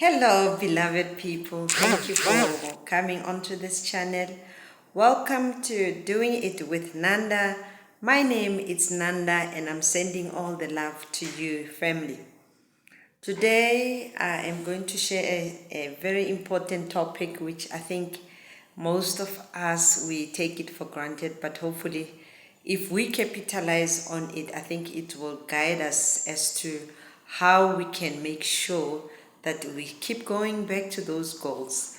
Hello, beloved people. Thank you for coming onto this channel. Welcome to Doing It with Nanda. My name is Nanda, and I'm sending all the love to you, family. Today, I am going to share a very important topic, which I think most of us, we take it for granted, but hopefully, if we capitalize on it, I think it will guide us as to how we can make sure that we keep going back to those goals.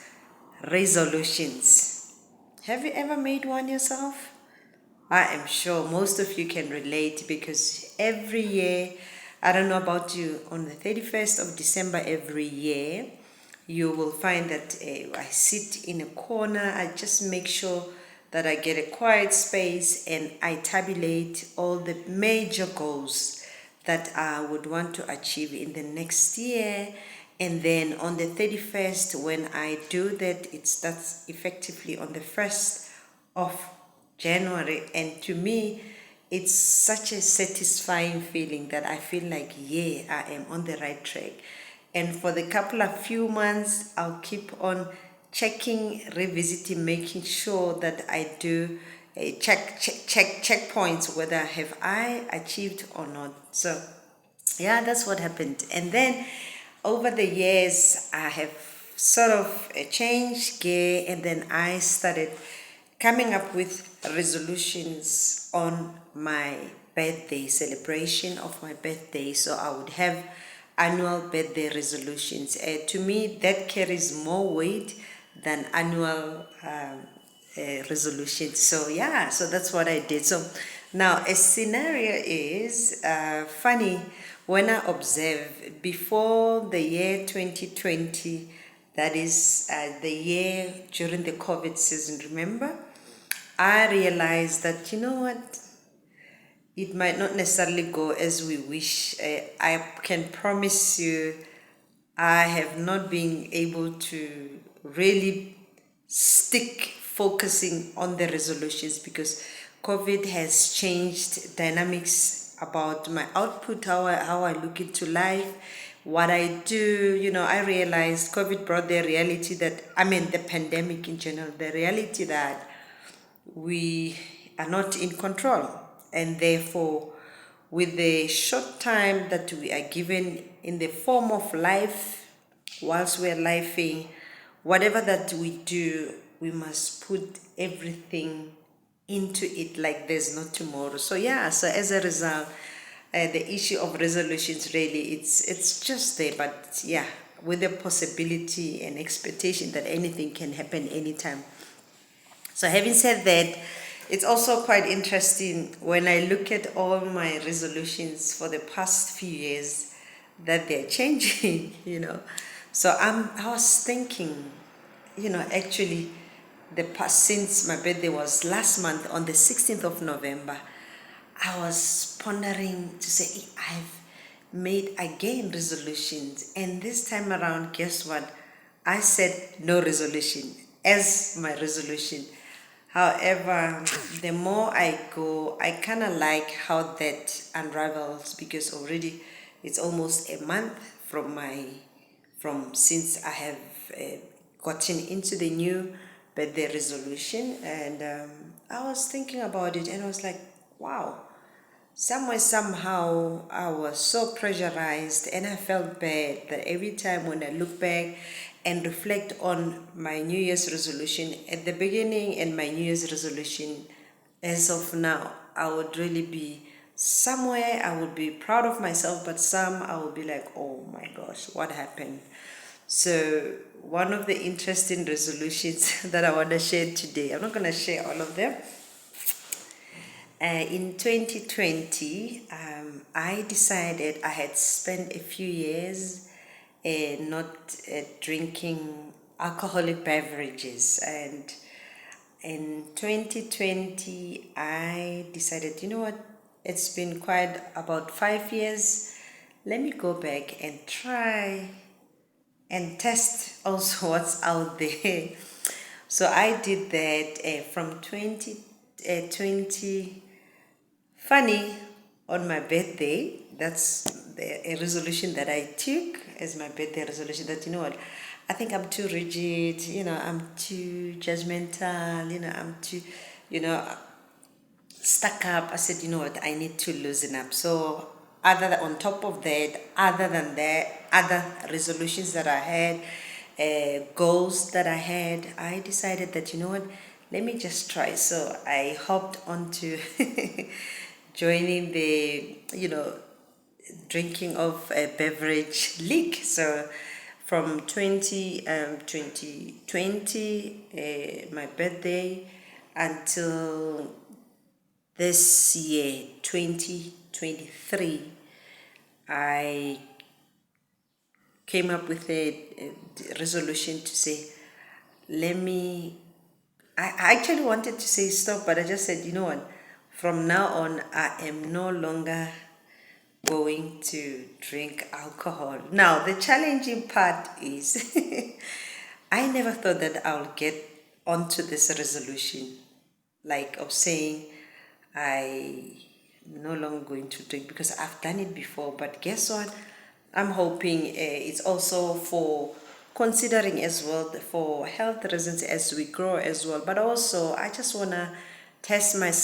Resolutions. Have you ever made one yourself? I am sure most of you can relate because every year, I don't know about you, on the 31st of December every year, you will find that I sit in a corner. I just make sure that I get a quiet space and I tabulate all the major goals that I would want to achieve in the next year. And then on the 31st, when I do that, it starts effectively on the 1st of January. And to me, it's such a satisfying feeling that I feel like, yeah, I am on the right track. And for the couple of few months, I'll keep on checking, revisiting, making sure that I do checkpoints, whether have I achieved or not. So yeah, that's what happened. And then over the years, I have sort of changed gear, and then I started coming up with resolutions on my birthday, celebration of my birthday. So I would have annual birthday resolutions. To me, that carries more weight than annual resolutions. So yeah, so that's what I did. So now a scenario is funny when I observe before the year 2020, that is the year during the COVID season, remember? I realized that, you know what, it might not necessarily go as we wish. I can promise you, I have not been able to really stick focusing on the resolutions because COVID has changed dynamics about my output, how I look into life, what I do. I realized COVID brought the reality that, the pandemic in general, the reality that we are not in control, and therefore with the short time that we are given in the form of life, whilst we're lifing, whatever that we do, we must put everything into it like there's no tomorrow. So yeah, so as a result, the issue of resolutions, really, it's just there, but yeah, with the possibility and expectation that anything can happen anytime. So having said that, it's also quite interesting when I look at all my resolutions for the past few years that they're changing. So I was thinking, actually the past, since my birthday was last month on the 16th of November, I was pondering to say, I've made again resolutions. And this time around, guess what? I said no resolution as my resolution. However, the more I go, I kind of like how that unravels because already it's almost a month from since I have gotten into the new birthday resolution, and I was thinking about it, and I was like, wow, somewhere, somehow, I was so pressurized, and I felt bad that every time when I look back and reflect on my New Year's resolution at the beginning and my New Year's resolution as of now, I would really be somewhere, I would be proud of myself, but some I would be like, oh my gosh, what happened? So, one of the interesting resolutions that I want to share today, I'm not going to share all of them. In 2020, I decided I had spent a few years not drinking alcoholic beverages, and in 2020 I decided, you know what, it's been quite about 5 years, let me go back and try and test also what's out there. So I did that from 2020. Funny, on my birthday, that's a resolution that I took as my birthday resolution, that you know what, I think I'm too rigid, I'm too judgmental, I'm too, you know, stuck up. I said, you know what, I need to loosen up. So on top of that, other than that, other resolutions that I had, goals that I had, I decided that, you know what, let me just try. So I hopped onto joining the, drinking of a beverage league. So from 2020, my birthday, until this year, 2023, I came up with a resolution to say, let me. I actually wanted to say stop, but I just said, you know what? From now on, I am no longer going to drink alcohol. Now, the challenging part is I never thought that I'll get onto this resolution, like of saying I no longer going to drink, because I've done it before. But guess what? I'm hoping it's also for considering as well for health reasons as we grow as well. But also, I just want to test myself